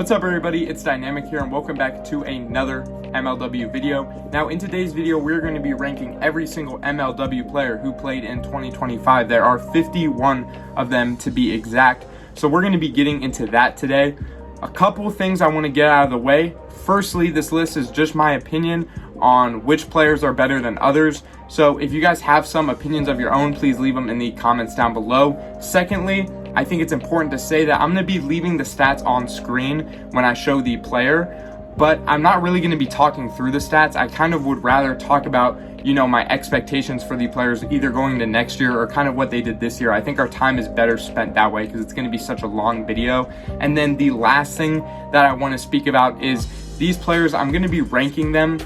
What's up everybody, it's Dynamic here and welcome back to another MLW video. Now in today's video we're going to be ranking every single MLW player who played in 2025. There are 51 of them to be exact, so we're going to be getting into that today. A couple things I want to get out of the way. Firstly, this list is just my opinion on which players are better than others, so if you guys have some opinions of your own, please leave them in the comments down below. Secondly, I think it's important to say that I'm going to be leaving the stats on screen when I show the player, but I'm not really going to be talking through the stats. I kind of would rather talk about, my expectations for the players either going to next year or kind of what they did this year. I think our time is better spent that way because it's going to be such a long video. And then the last thing that I want to speak about is these players, I'm going to be ranking them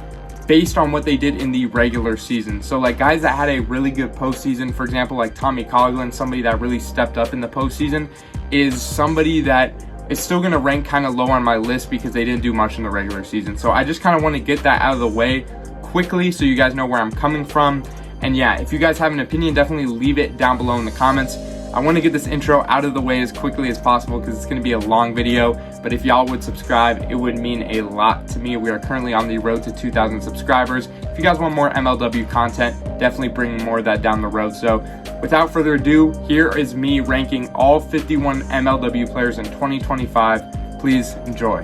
based on what they did in the regular season. So like guys that had a really good postseason, for example, like Tommy Coughlin, somebody that really stepped up in the postseason, is somebody that is still gonna rank kind of low on my list because they didn't do much in the regular season. So I just kind of want to get that out of the way quickly so you guys know where I'm coming from. And yeah, if you guys have an opinion, definitely leave it down below in the comments. I want to get this intro out of the way as quickly as possible because it's going to be a long video, but if y'all would subscribe, it would mean a lot to me. We are currently on the road to 2,000 subscribers. If you guys want more MLW content, definitely bring more of that down the road. So without further ado, here is me ranking all 51 MLW players in 2025. Please enjoy.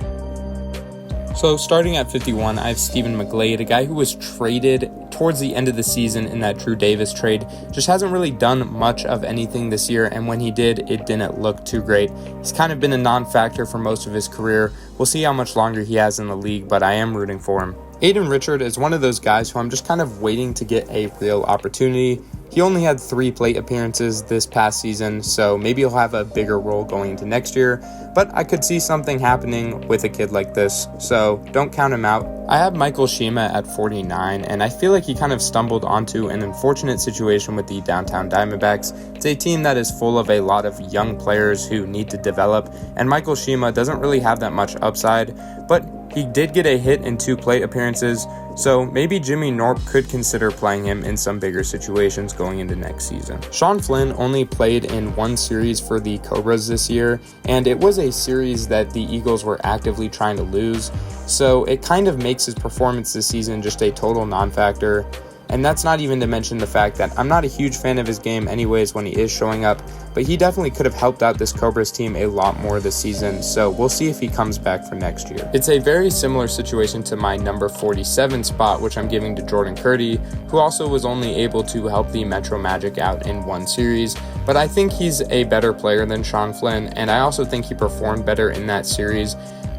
So starting at 51, I have Stephan McGlade, a guy who was traded towards the end of the season in that Drew Davis trade. Just hasn't really done much of anything this year, and when he did, it didn't look too great. He's kind of been a non-factor for most of his career. We'll see how much longer he has in the league, but I am rooting for him. Aiden Richard is one of those guys who I'm just kind of waiting to get a real opportunity. He only had 3 plate appearances this past season, so maybe he'll have a bigger role going into next year, but I could see something happening with a kid like this, so don't count him out. I have Michael Shima at 49, and I feel like he kind of stumbled onto an unfortunate situation with the Downtown Diamondbacks. It's a team that is full of a lot of young players who need to develop, and Michael Shima doesn't really have that much upside, but he did get a hit in 2 plate appearances, so maybe Jimmy Knorp could consider playing him in some bigger situations going into next season. Sean Flynn only played in 1 series for the Cobras this year, and it was a series that the Eagles were actively trying to lose, so it kind of makes his performance this season just a total non-factor. And that's not even to mention the fact that I'm not a huge fan of his game anyways when he is showing up, but he definitely could have helped out this Cobras team a lot more this season, so we'll see if he comes back for next year. It's a very similar situation to my number 47 spot, which I'm giving to Jordan Curdy, who also was only able to help the Metro Magic out in 1 series, but I think he's a better player than Sean Flynn, and I also think he performed better in that series.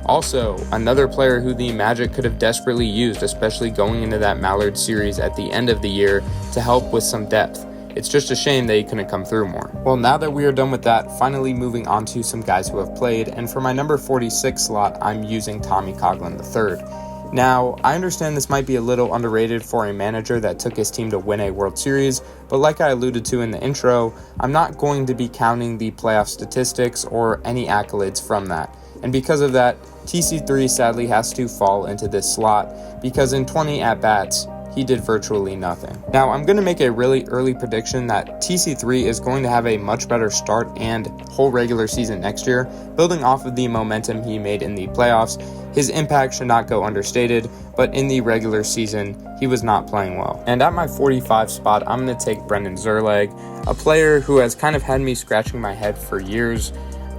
Also, another player who the Magic could have desperately used, especially going into that Mallard series at the end of the year to help with some depth. It's just a shame that he couldn't come through more. Well, now that we are done with that, finally moving on to some guys who have played, and for my number 46 slot, I'm using Tommy Coughlin III. Now, I understand this might be a little underrated for a manager that took his team to win a World Series, but like I alluded to in the intro, I'm not going to be counting the playoff statistics or any accolades from that. And because of that, TC3 sadly has to fall into this slot because in 20 at-bats, he did virtually nothing. Now, I'm going to make a really early prediction that TC3 is going to have a much better start and whole regular season next year, building off of the momentum he made in the playoffs. His impact should not go understated, but in the regular season, he was not playing well. And at my 45 spot, I'm going to take Brendan Zerleg, a player who has kind of had me scratching my head for years.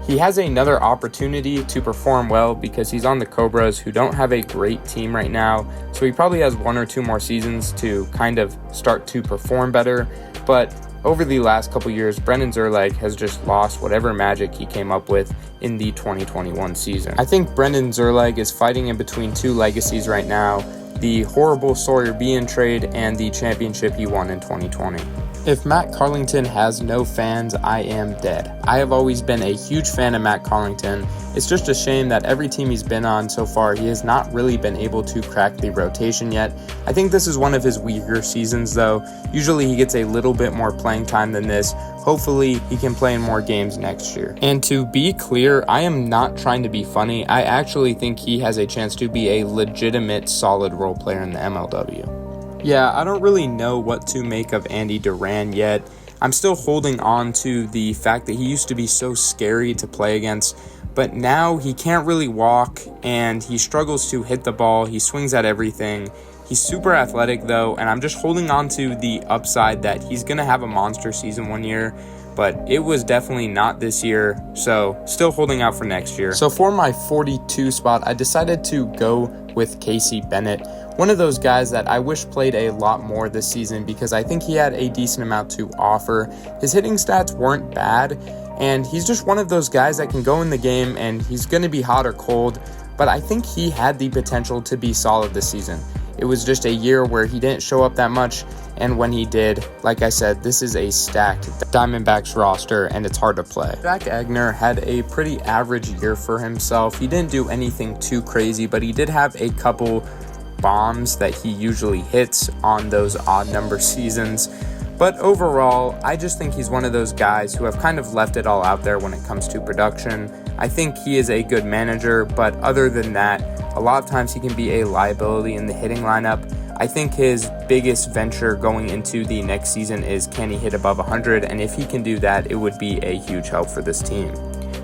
He has another opportunity to perform well because he's on the Cobras, who don't have a great team right now, so he probably has 1 or 2 more seasons to kind of start to perform better, but over the last couple years, Brendan Zerleg has just lost whatever magic he came up with in the 2021 season. I think Brendan Zerleg is fighting in between 2 legacies right now, the horrible Sawyer Behen trade and the championship he won in 2020. If Matt Carlington has no fans, I am dead. I have always been a huge fan of Matt Carlington. It's just a shame that every team he's been on so far, he has not really been able to crack the rotation yet. I think this is one of his weaker seasons though. Usually he gets a little bit more playing time than this. Hopefully he can play in more games next year. And to be clear, I am not trying to be funny. I actually think he has a chance to be a legitimate solid role player in the MLW. Yeah, I don't really know what to make of Andy Duran yet. I'm still holding on to the fact that he used to be so scary to play against, but now he can't really walk and he struggles to hit the ball. He swings at everything. He's super athletic though, and I'm just holding on to the upside that he's going to have a monster season one year, but it was definitely not this year, so still holding out for next year. So for my 42 spot, I decided to go with Casey Bennett, one of those guys that I wish played a lot more this season because I think he had a decent amount to offer. His hitting stats weren't bad, and he's just one of those guys that can go in the game and he's going to be hot or cold, but I think he had the potential to be solid this season. It was just a year where he didn't show up that much, and when he did, like I said, this is a stacked Diamondbacks roster, and it's hard to play. Zach Agner had a pretty average year for himself. He didn't do anything too crazy, but he did have a couple bombs that he usually hits on those odd number seasons. But overall, I just think he's one of those guys who have kind of left it all out there when it comes to production. I think he is a good manager, but other than that, a lot of times he can be a liability in the hitting lineup. I think his biggest venture going into the next season is, can he hit above 100? And if he can do that, it would be a huge help for this team.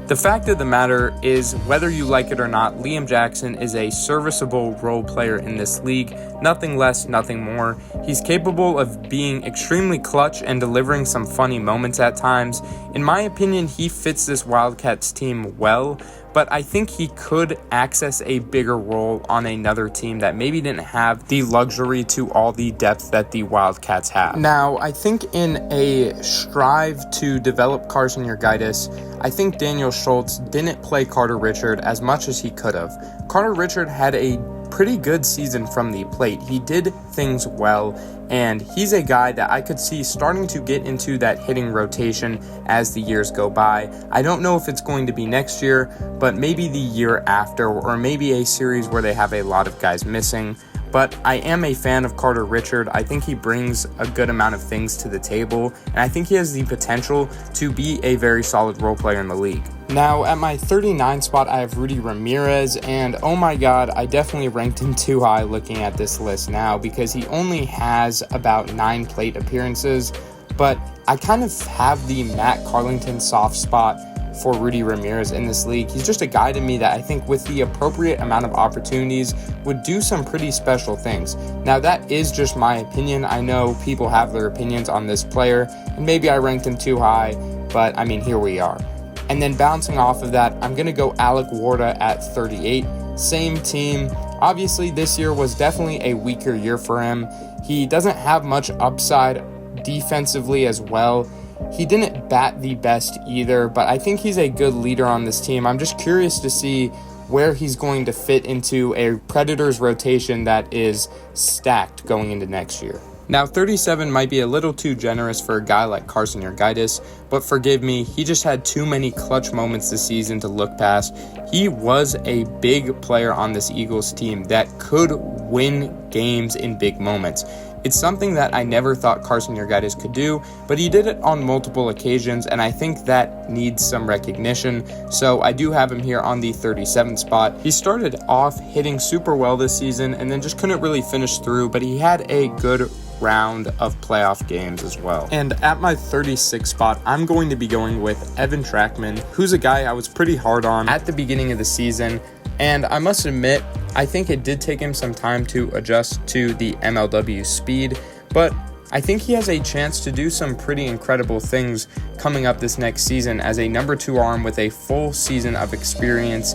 The fact of the matter is, whether you like it or not, Liam Jaxson is a serviceable role player in this league. Nothing less, nothing more. He's capable of being extremely clutch and delivering some funny moments at times. In my opinion, he fits this Wildcats team well, but I think he could access a bigger role on another team that maybe didn't have the luxury to all the depth that the Wildcats have. Now, I think in a strive to develop Carson Yurgaites, I think Daniel Schultz didn't play Carter Richard as much as he could have. Carter Richard had a pretty good season from the plate. He did things well, and he's a guy that I could see starting to get into that hitting rotation as the years go by. I don't know if it's going to be next year, but maybe the year after, or maybe a series where they have a lot of guys missing. But I am a fan of Carter Richard. I think he brings a good amount of things to the table, and I think he has the potential to be a very solid role player in the league. Now, at my 39 spot, I have Rudy Ramirez, and oh my god, I definitely ranked him too high looking at this list now because he only has about 9 plate appearances, but I kind of have the Matt Carlington soft spot for Rudy Ramirez in this league. He's just a guy to me that I think with the appropriate amount of opportunities would do some pretty special things. Now, that is just my opinion. I know people have their opinions on this player, and maybe I ranked him too high, but I mean, here we are. And then bouncing off of that, I'm going to go Alec Warda at 38. Same team. Obviously, this year was definitely a weaker year for him. He doesn't have much upside defensively as well. He didn't bat the best either, but I think he's a good leader on this team. I'm just curious to see where he's going to fit into a Predators rotation that is stacked going into next year. Now, 37 might be a little too generous for a guy like Carson Yurgaites, but forgive me, he just had too many clutch moments this season to look past. He was a big player on this Eagles team that could win games in big moments. It's something that I never thought Carson Yurgaites could do, but he did it on multiple occasions, and I think that needs some recognition, so I do have him here on the 37th spot. He started off hitting super well this season and then just couldn't really finish through, but he had a good round of playoff games as well. And at my 36th spot, I'm going to be going with Evan Trackman, who's a guy I was pretty hard on at the beginning of the season, and I must admit, I think it did take him some time to adjust to the MLW speed, but I think he has a chance to do some pretty incredible things coming up this next season as a number 2 arm with a full season of experience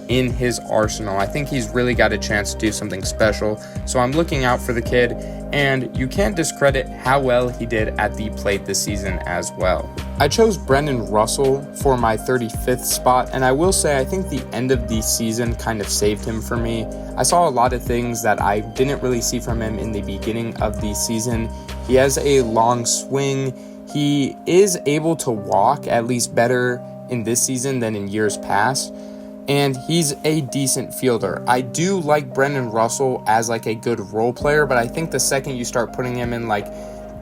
in his arsenal. I think he's really got a chance to do something special, so I'm looking out for the kid, and you can't discredit how well he did at the plate this season as well. I chose Brennan Russell for my 35th spot, and I will say I think the end of the season kind of saved him for me. I saw a lot of things that I didn't really see from him in the beginning of the season. He has a long swing. He is able to walk at least better in this season than in years past, and he's a decent fielder. I do like Brennan Russell as like a good role player, but I think the second you start putting him in like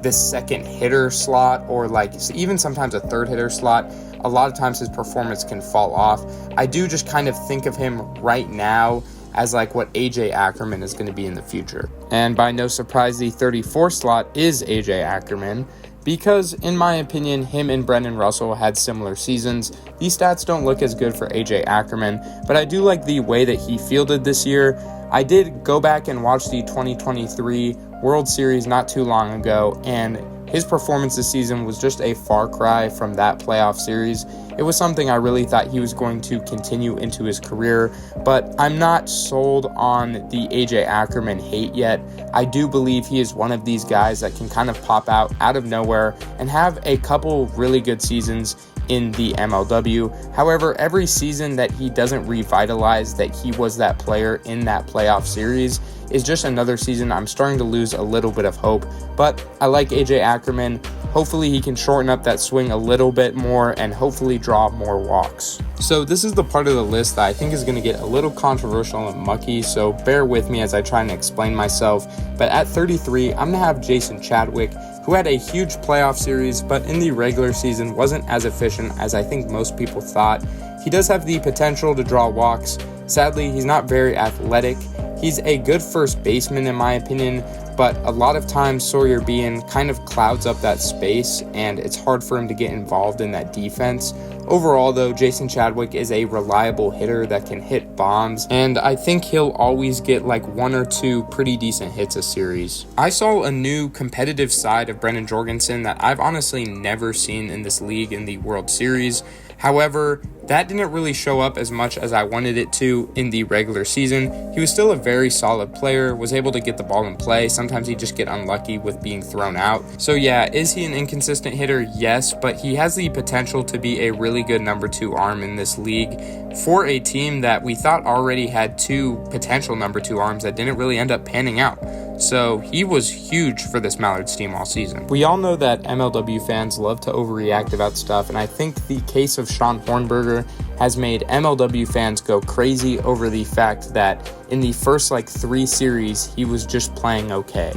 the second hitter slot or like even sometimes a third hitter slot, a lot of times his performance can fall off. I do just kind of think of him right now as like what AJ Ackerman is going to be in the future. And by no surprise, the 34th slot is AJ Ackerman. Because, in my opinion, him and Brennan Russell had similar seasons. These stats don't look as good for AJ Ackerman, but I do like the way that he fielded this year. I did go back and watch the 2023 World Series not too long ago, and his performance this season was just a far cry from that playoff series. It was something I really thought he was going to continue into his career, but I'm not sold on the AJ Ackerman hate yet. I do believe he is one of these guys that can kind of pop out of nowhere and have a couple really good seasons in the MLW. However, every season that he doesn't revitalize that he was that player in that playoff series is just another season I'm starting to lose a little bit of hope. But I like AJ Ackerman. Hopefully he can shorten up that swing a little bit more and hopefully draw more walks. So this is the part of the list that I think is going to get a little controversial and mucky, so bear with me as I try and explain myself. But at 33, I'm going to have Jason Chadwick, who had a huge playoff series, but in the regular season wasn't as efficient as I think most people thought. He does have the potential to draw walks. Sadly, he's not very athletic. He's a good first baseman in my opinion, but a lot of times Sawyer Behen kind of clouds up that space and it's hard for him to get involved in that defense. Overall though, Jason Chadwick is a reliable hitter that can hit bombs, and I think he'll always get like one or two pretty decent hits a series. I saw a new competitive side of Brennan Jorgensen that I've honestly never seen in this league in the World Series. However, that didn't really show up as much as I wanted it to in the regular season. He was still a very solid player, was able to get the ball in play. Sometimes he'd just get unlucky with being thrown out. So yeah, is he an inconsistent hitter? Yes, but he has the potential to be a really good number 2 arm in this league for a team that we thought already had 2 potential number 2 arms that didn't really end up panning out. So he was huge for this Mallards team all season. We all know that MLW fans love to overreact about stuff, and I think the case of Sean Hornberger has made MLW fans go crazy over the fact that in the first 3 series, he was just playing okay.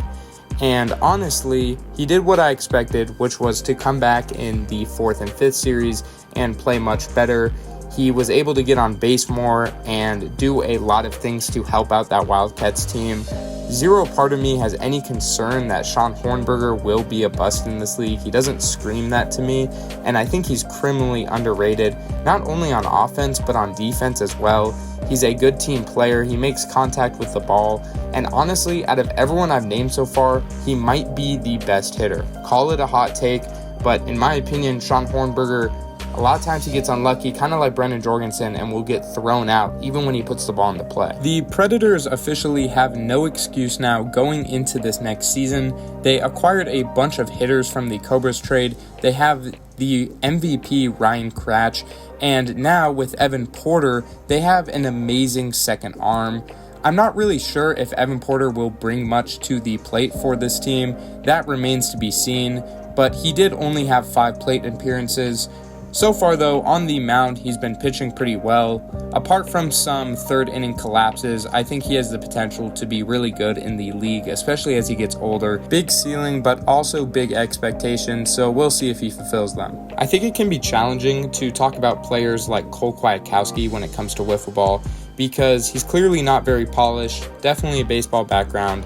And honestly, he did what I expected, which was to come back in the 4th and 5th series and play much better. He was able to get on base more and do a lot of things to help out that Wildcats team. Zero part of me has any concern that Sean Hornberger will be a bust in this league. He doesn't scream that to me, and I think he's criminally underrated, not only on offense, but on defense as well. He's a good team player, he makes contact with the ball, and honestly, out of everyone I've named so far, he might be the best hitter. Call it a hot take, but in my opinion, Sean Hornberger, a lot of times he gets unlucky, kind of like Brennan Jorgensen, and will get thrown out even when he puts the ball into play. The Predators officially have no excuse now going into this next season. They acquired a bunch of hitters from the Cobras trade. They have the MVP Ryan Kracht, and now with Evan Porter, they have an amazing second arm. I'm not really sure if Evan Porter will bring much to the plate for this team. That remains to be seen, but he did only have 5 plate appearances. So far though, on the mound, he's been pitching pretty well. Apart from some 3rd inning collapses, I think he has the potential to be really good in the league, especially as he gets older. Big ceiling, but also big expectations, so we'll see if he fulfills them. I think it can be challenging to talk about players like Kwaitkowski when it comes to wiffle ball, because he's clearly not very polished, definitely a baseball background,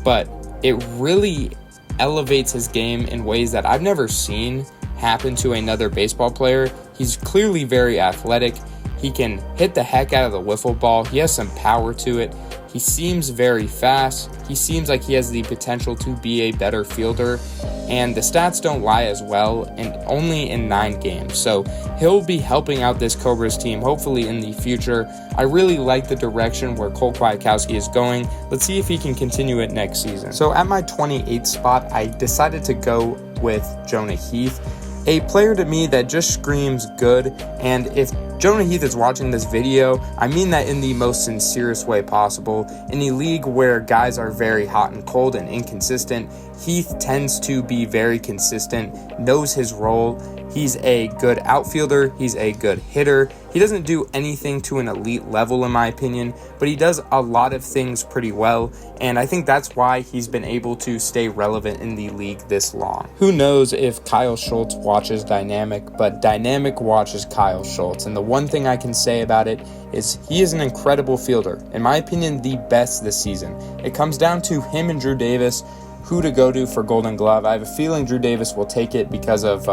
but it really elevates his game in ways that I've never seen happen to another baseball player. He's clearly very athletic. He can hit the heck out of the wiffle ball. He has some power to it. He seems very fast. He seems like he has the potential to be a better fielder, and the stats don't lie as well, and only in 9 games. So he'll be helping out this Cobras team hopefully in the future. I really like the direction where Cole Kwaitkowski is going. Let's see if he can continue it next season. So at my 28th spot, I decided to go with Jonah Heath, a player to me that just screams good. And if Jonah Heath is watching this video, I mean that in the most sincerest way possible. In a league where guys are very hot and cold and inconsistent, Heath tends to be very consistent, knows his role. He's a good outfielder. He's a good hitter. He doesn't do anything to an elite level in my opinion, but he does a lot of things pretty well, and I think that's why he's been able to stay relevant in the league this long. Who knows if Kyle Schultz watches Dynamic, but Dynamic watches Kyle Schultz, and the one thing I can say about it is he is an incredible fielder. In my opinion, the best this season. It comes down to him and Drew Davis. who to go to for Golden Glove. I have a feeling Drew Davis will take it because of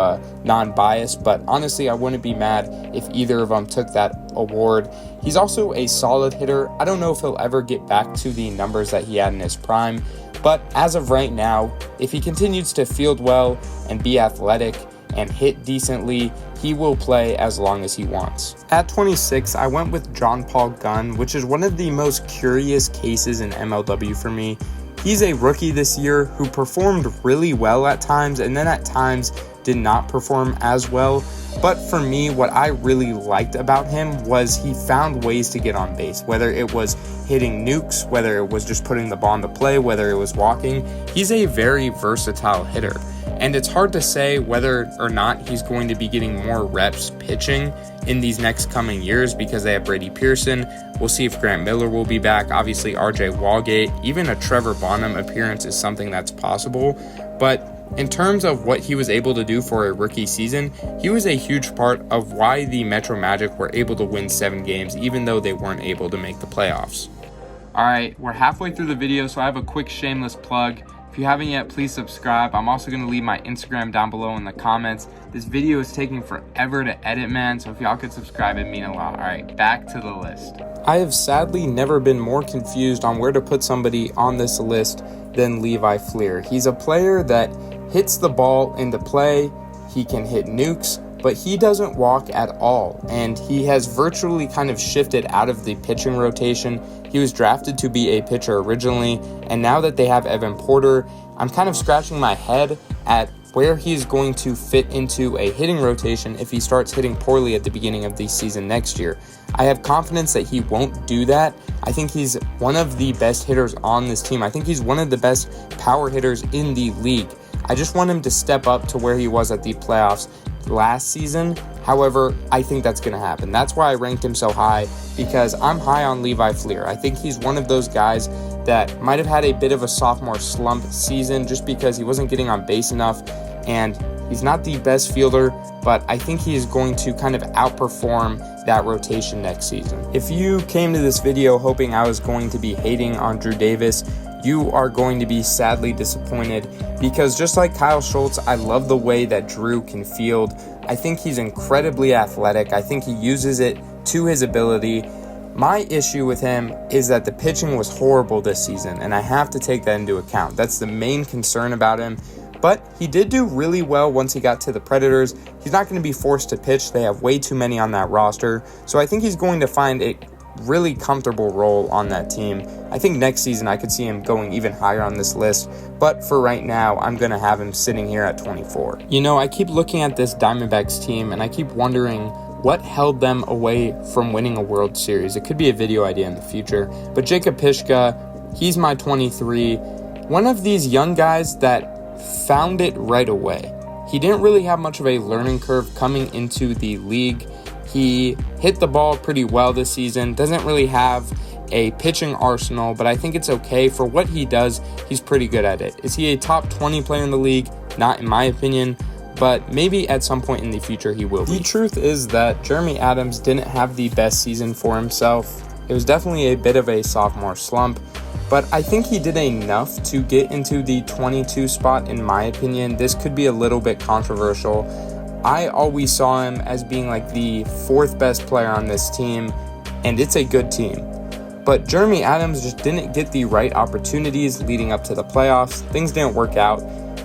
non-bias, but honestly, I wouldn't be mad if either of them took that award. He's also a solid hitter. I don't know if he'll ever get back to the numbers that he had in his prime, but as of right now, if he continues to field well and be athletic and hit decently, he will play as long as he wants. At 26, I went with John Paul Gunn, which is one of the most curious cases in MLW for me. He's a rookie this year who performed really well at times and then at times did not perform as well. But for me, what I really liked about him was he found ways to get on base, whether it was hitting nukes, whether it was just putting the ball into play, whether it was walking. He's a very versatile hitter. And it's hard to say whether or not he's going to be getting more reps pitching in these next coming years because they have Brady Pearson. We'll see if Grant Miller will be back. Obviously, RJ Walgate, even a Trevor Bonham appearance is something that's possible. But in terms of what he was able to do for a rookie season, he was a huge part of why the Metro Magic were able to win 7 games, even though they weren't able to make the playoffs. All right, we're halfway through the video, so I have a quick shameless plug. If you haven't yet, please subscribe. I'm also going to leave my Instagram down below in the comments. This video is taking forever to edit, man, so if y'all could subscribe, it'd mean a lot. All right, back to the list. I have sadly never been more confused on where to put somebody on this list than Levi Fleer. He's a player that hits the ball into play, he can hit nukes, but he doesn't walk at all, and he has virtually kind of shifted out of the pitching rotation. He was drafted to be a pitcher originally, and now that they have Evan Porter, I'm kind of scratching my head at where he's going to fit into a hitting rotation if he starts hitting poorly at the beginning of the season next year. I have confidence that he won't do that. I think he's one of the best hitters on this team. I think he's one of the best power hitters in the league. I just want him to step up to where he was at the playoffs last season. However, I think that's going to happen. That's why I ranked him so high, because I'm high on Levi Fleer. I think he's one of those guys that might have had a bit of a sophomore slump season just because he wasn't getting on base enough, and he's not the best fielder, but I think he is going to kind of outperform that rotation next season. If you came to this video hoping I was going to be hating on Drew Davis, you are going to be sadly disappointed, because just like Kyle Schultz, I love the way that Drew can field. I think he's incredibly athletic. I think he uses it to his ability. My issue with him is that the pitching was horrible this season, and I have to take that into account. That's the main concern about him. But he did do really well once he got to the Predators. He's not going to be forced to pitch. They have way too many on that roster. So I think he's going to find a really comfortable role on that team. I think next season I could see him going even higher on this list, but for right now, I'm going to have him sitting here at 24. You know, I keep looking at this Diamondbacks team, and I keep wondering what held them away from winning a World Series. It could be a video idea in the future, but Jacob Pyszka, he's my 23. One of these young guys that found it right away. He didn't really have much of a learning curve coming into the league. He hit the ball pretty well this season, doesn't really have a pitching arsenal, but I think it's okay. For what he does, he's pretty good at it. Is he a top 20 player in the league? Not in my opinion, but maybe at some point in the future he will be. The truth is that Jeremy Adams didn't have the best season for himself. It was definitely a bit of a sophomore slump, but I think he did enough to get into the 22 spot in my opinion. This could be a little bit controversial. I always saw him as being like the 4th best player on this team, and it's a good team. But Jeremy Adams just didn't get the right opportunities leading up to the playoffs. Things didn't work out,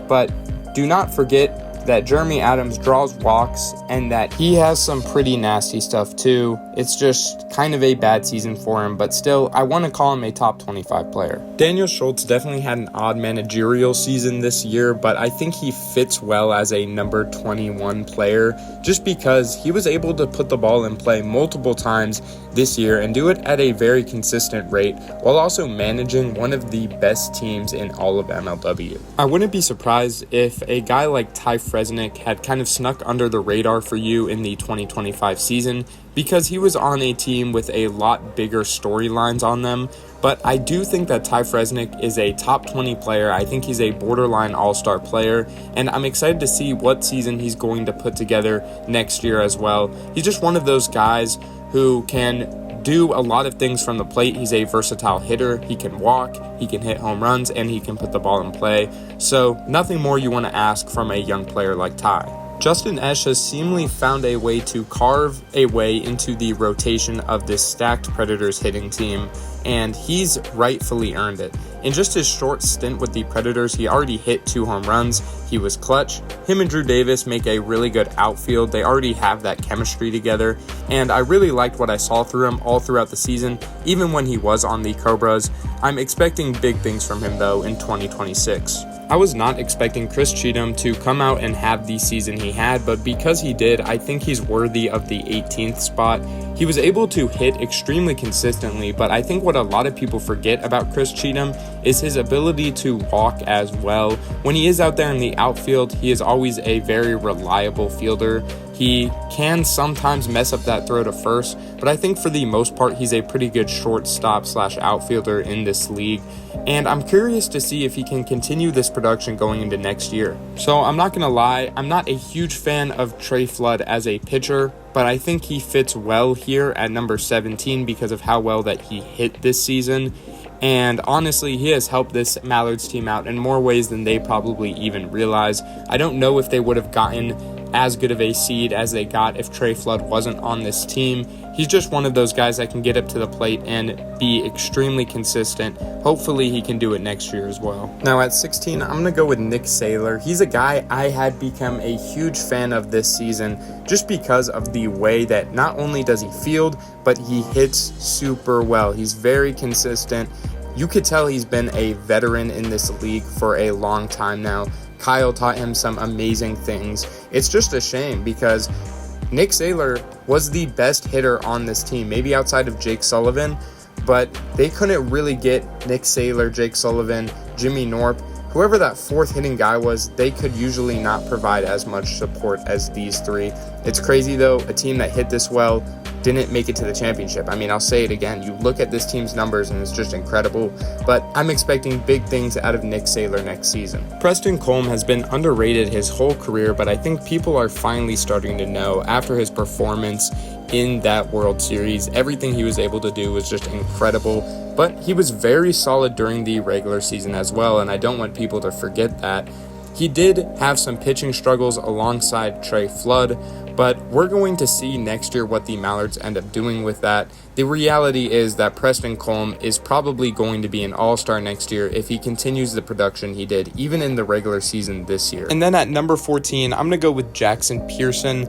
but do not forget that Jeremy Adams draws walks and that he has some pretty nasty stuff too. It's just kind of a bad season for him, but still, I want to call him a top 25 player. Daniel Schultz definitely had an odd managerial season this year, but I think he fits well as a number 21 player just because he was able to put the ball in play multiple times this year and do it at a very consistent rate while also managing one of the best teams in all of MLW. I wouldn't be surprised if a guy like Ty Frenznick had kind of snuck under the radar for you in the 2025 season because he was on a team with a lot bigger storylines on them. But I do think that Ty Frenznick is a top 20 player. I think he's a borderline all-star player, and I'm excited to see what season he's going to put together next year as well. He's just one of those guys who can do a lot of things from the plate. He's a versatile hitter. He can walk, he can hit home runs, and he can put the ball in play. So nothing more you want to ask from a young player like Ty. Justin Esch has seemingly found a way to carve a way into the rotation of this stacked Predators hitting team, and he's rightfully earned it. In just his short stint with the Predators, he already hit 2 home runs. He was clutch. Him and Drew Davis make a really good outfield. They already have that chemistry together, and I really liked what I saw through him all throughout the season, even when he was on the Cobras. I'm expecting big things from him, though, in 2026. I was not expecting Chris Cheetam to come out and have the season he had, but because he did, I think he's worthy of the 18th spot. He was able to hit extremely consistently, but I think what a lot of people forget about Chris Cheetam is his ability to walk as well. When he is out there in the outfield, he is always a very reliable fielder. He can sometimes mess up that throw to first, but I think for the most part, he's a pretty good shortstop / outfielder in this league. And I'm curious to see if he can continue this production going into next year. So I'm not going to lie, I'm not a huge fan of Trey Flood as a pitcher, but I think he fits well here at number 17 because of how well that he hit this season. And honestly, he has helped this Mallards team out in more ways than they probably even realize. I don't know if they would have gotten as good of a seed as they got if Trey Flood wasn't on this team. He's just one of those guys that can get up to the plate and be extremely consistent. Hopefully he can do it next year as well. Now at 16, I'm going to go with Nick Saylor. He's a guy I had become a huge fan of this season just because of the way that not only does he field, but he hits super well. He's very consistent. You could tell he's been a veteran in this league for a long time now. Kyle taught him some amazing things. It's just a shame because Nick Saylor was the best hitter on this team, maybe outside of Jake Sullivan, but they couldn't really get Nick Saylor, Jake Sullivan, Jimmy Knorp, whoever that fourth hitting guy was. They could usually not provide as much support as these three. It's crazy though, a team that hit this well didn't make it to the championship. I mean, I'll say it again, you look at this team's numbers and it's just incredible, but I'm expecting big things out of Nick Saylor next season. Preston Kolm has been underrated his whole career, but I think people are finally starting to know after his performance in that World Series. Everything he was able to do was just incredible, but he was very solid during the regular season as well, and I don't want people to forget that. He did have some pitching struggles alongside Trey Flood, but we're going to see next year what the Mallards end up doing with that. The reality is that Preston Kolm is probably going to be an all-star next year if he continues the production he did, even in the regular season this year. And then at number 14, I'm going to go with Jaxen Pearson,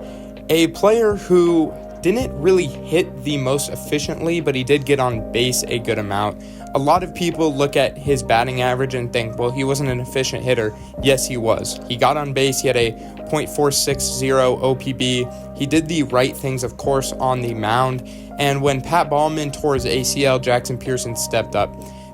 a player who didn't really hit the most efficiently, but he did get on base a good amount. A lot of people look at his batting average and think, well, he wasn't an efficient hitter. Yes, he was. He got on base. He had a .460 OPB. He did the right things, of course, on the mound. And when Pat Baalman tore his ACL, Jaxen Pearson stepped up.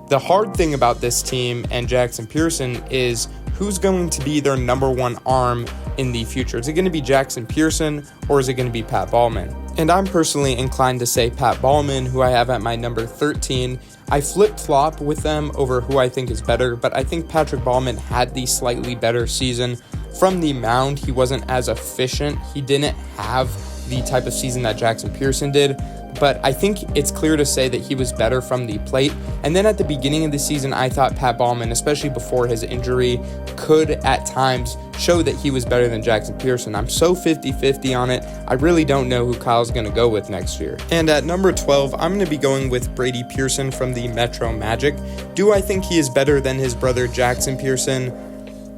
The hard thing about this team and Jaxen Pearson is who's going to be their number one arm in the future. Is it going to be Jaxen Pearson or is it going to be Pat Baalman? And I'm personally inclined to say Pat Baalman, who I have at my number 13. I flip-flop with them over who I think is better, but I think Patrick Baalman had the slightly better season. From the mound, he wasn't as efficient. He didn't have the type of season that Jaxen Pearson did, but I think it's clear to say that he was better from the plate. And then at the beginning of the season, I thought Pat Baalman, especially before his injury, could at times show that he was better than Jaxen Pearson. I'm so 50-50 on it. I really don't know who Kyle's going to go with next year. And at number 12, I'm going to be going with Brady Pearson from the Metro Magic. Do I think he is better than his brother Jaxen Pearson?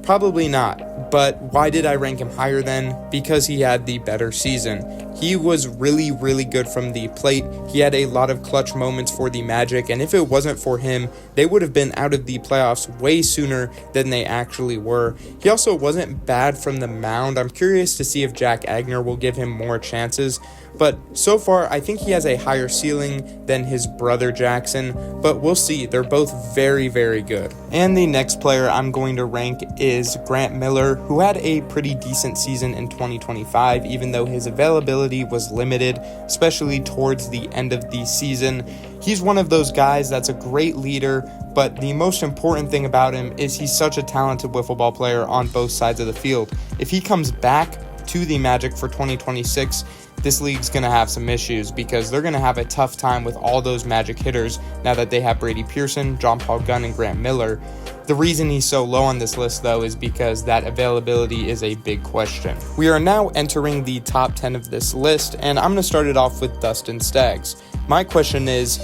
Probably not, but why did I rank him higher then? Because he had the better season. He was really, really good from the plate. He had a lot of clutch moments for the Magic, and if it wasn't for him, they would have been out of the playoffs way sooner than they actually were. He also wasn't bad from the mound. I'm curious to see if Jack Agner will give him more chances, but so far, I think he has a higher ceiling than his brother Jaxen, but we'll see. They're both very, very good. And the next player I'm going to rank is Grant Miller, who had a pretty decent season in 2025, even though his availability was limited, especially towards the end of the season. He's one of those guys that's a great leader, but the most important thing about him is he's such a talented wiffle ball player on both sides of the field. If he comes back to the Magic for 2026, this league's going to have some issues because they're going to have a tough time with all those magic hitters now that they have Brady Pearson, John Paul Gunn, and Grant Miller. The reason he's so low on this list, though, is because that availability is a big question. We are now entering the top 10 of this list, and I'm going to start it off with Dustin Staggs. My question is,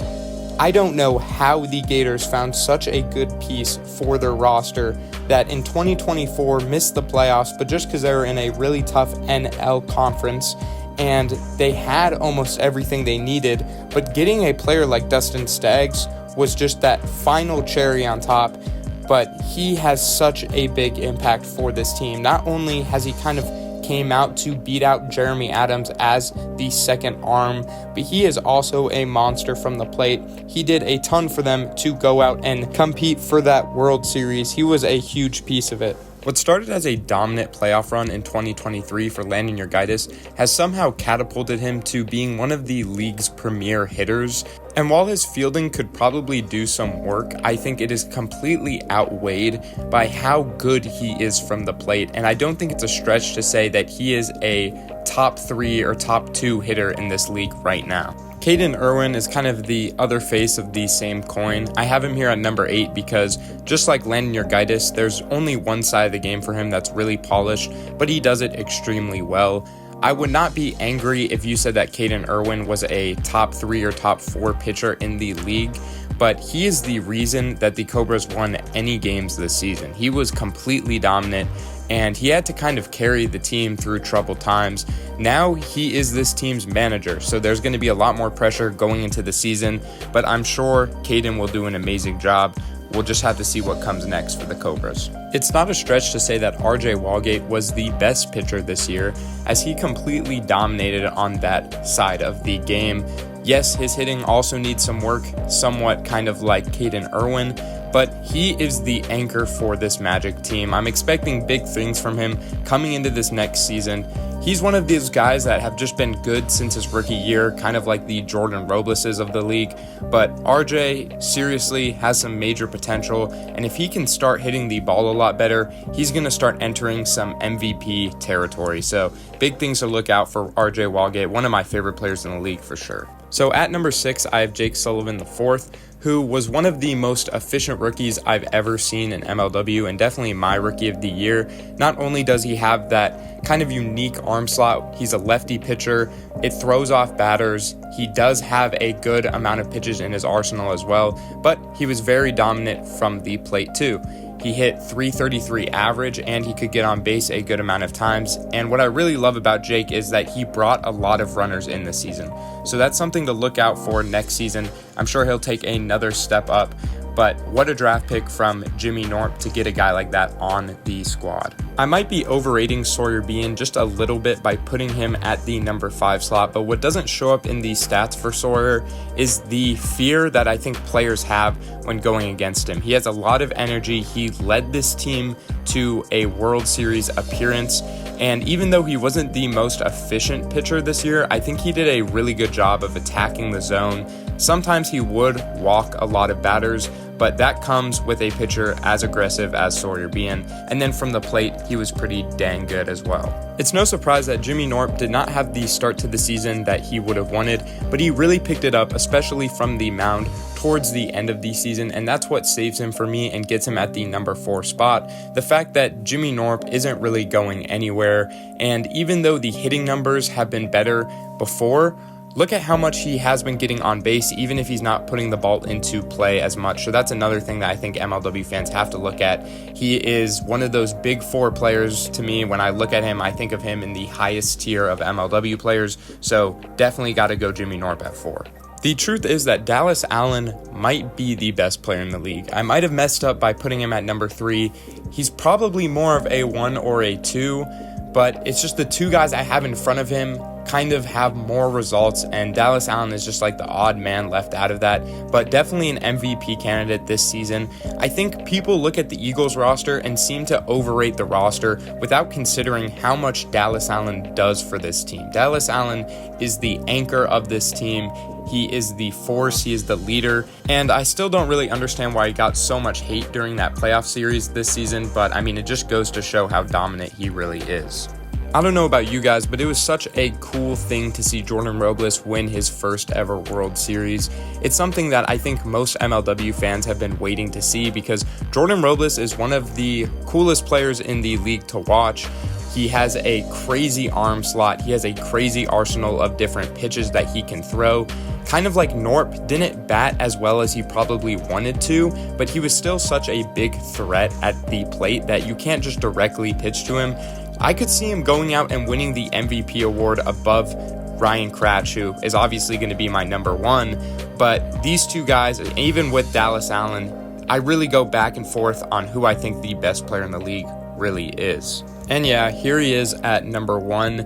I don't know how the Gators found such a good piece for their roster that in 2024 missed the playoffs, but just because they were in a really tough NL conference and they had almost everything they needed, but getting a player like Dustin Staggs was just that final cherry on top. But he has such a big impact for this team. Not only has he kind of came out to beat out Jeremy Adams as the second arm, but he is also a monster from the plate. He did a ton for them to go out and compete for that World Series. He was a huge piece of it. What started as a dominant playoff run in 2023 for Landon Yurgaites has somehow catapulted him to being one of the league's premier hitters. And while his fielding could probably do some work, I think it is completely outweighed by how good he is from the plate. And I don't think it's a stretch to say that he is a top 3 or top 2 hitter in this league right now. Caden Irwin is kind of the other face of the same coin. I have him here at number 8 because just like Landon Yurgaites, there's only one side of the game for him that's really polished, but he does it extremely well. I would not be angry if you said that Caden Irwin was a top 3 or top 4 pitcher in the league, but he is the reason that the Cobras won any games this season. He was completely dominant, and he had to kind of carry the team through troubled times. Now he is this team's manager, so there's going to be a lot more pressure going into the season, but I'm sure Caden will do an amazing job. We'll just have to see what comes next for the Cobras. It's not a stretch to say that RJ Walgate was the best pitcher this year, as he completely dominated on that side of the game. Yes, his hitting also needs some work, somewhat kind of like Caden Irwin, but he is the anchor for this Magic team. I'm expecting big things from him coming into this next season. He's one of these guys that have just been good since his rookie year, kind of like the Jordan Robleses of the league. But RJ seriously has some major potential, and if he can start hitting the ball a lot better, he's going to start entering some MVP territory. So big things to look out for RJ Walgate, one of my favorite players in the league for sure. So at number 6, I have Sullivan IV, who was one of the most efficient rookies I've ever seen in MLW and definitely my rookie of the year. Not only does he have that kind of unique arm slot, he's a lefty pitcher, it throws off batters, he does have a good amount of pitches in his arsenal as well, but he was very dominant from the plate too. He hit .333 average, and he could get on base a good amount of times. And what I really love about Jake is that he brought a lot of runners in this season. So that's something to look out for next season. I'm sure he'll take another step up. But what a draft pick from Jimmy Knorp to get a guy like that on the squad. I might be overrating Sawyer Behen just a little bit by putting him at the number 5 slot, but what doesn't show up in the stats for Sawyer is the fear that I think players have when going against him. He has a lot of energy. He led this team to a World Series appearance, and even though he wasn't the most efficient pitcher this year, I think he did a really good job of attacking the zone. Sometimes he would walk a lot of batters, but that comes with a pitcher as aggressive as Sawyer Behen, and then from the plate, he was pretty dang good as well. It's no surprise that Jimmy Knorp did not have the start to the season that he would have wanted, but he really picked it up, especially from the mound towards the end of the season, and that's what saves him for me and gets him at the number 4 spot. The fact that Jimmy Knorp isn't really going anywhere, and even though the hitting numbers have been better before, look at how much he has been getting on base, even if he's not putting the ball into play as much. So that's another thing that I think MLW fans have to look at. He is one of those big 4 players to me. When I look at him, I think of him in the highest tier of MLW players. So definitely got to go Jimmy Knorp at 4. The truth is that Dallas Allen might be the best player in the league. I might have messed up by putting him at number 3. He's probably more of a 1 or a 2, but it's just the 2 guys I have in front of him kind of have more results, and Dallas Allen is just like the odd man left out of that, but definitely an MVP candidate this season. I think people look at the Eagles roster and seem to overrate the roster without considering how much Dallas Allen does for this team. Dallas Allen is the anchor of this team. He is the force, he is the leader, and I still don't really understand why he got so much hate during that playoff series this season, but I mean, it just goes to show how dominant he really is. I don't know about you guys, but it was such a cool thing to see Jordan Robles win his first ever World Series. It's something that I think most MLW fans have been waiting to see because Jordan Robles is one of the coolest players in the league to watch. He has a crazy arm slot. He has a crazy arsenal of different pitches that he can throw. Kind of like Knorp, didn't bat as well as he probably wanted to, but he was still such a big threat at the plate that you can't just directly pitch to him. I could see him going out and winning the MVP award above Ryan Kracht, who is obviously going to be my number one. But these two guys, even with Dallas Allen, I really go back and forth on who I think the best player in the league really is. And yeah, here he is at number one.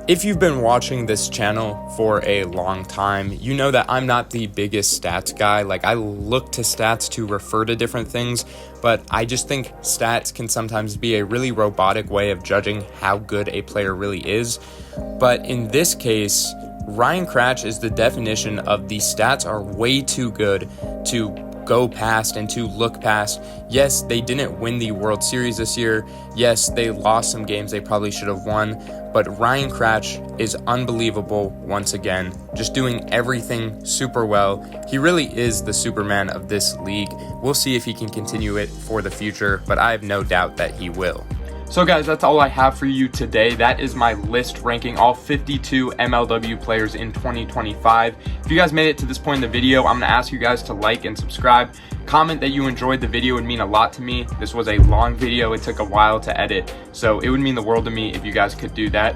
If you've been watching this channel for a long time, you know that I'm not the biggest stats guy. Like, I look to stats to refer to different things, but I just think stats can sometimes be a really robotic way of judging how good a player really is. But in this case, Ryan Kracht is the definition of the stats are way too good to go past and to look past. Yes, they didn't win the World Series this year. Yes, they lost some games they probably should have won. But Ryan Kracht is unbelievable once again, just doing everything super well. He really is the Superman of this league. We'll see if he can continue it for the future, but I have no doubt that he will. So guys, that's all I have for you today. That is my list ranking all 52 MLW players in 2025. If you guys made it to this point in the video, I'm going to ask you guys to like and subscribe. Comment that you enjoyed the video, would mean a lot to me. This was a long video. It took a while to edit, so it would mean the world to me if you guys could do that.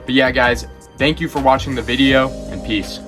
But yeah, guys, thank you for watching the video, and peace.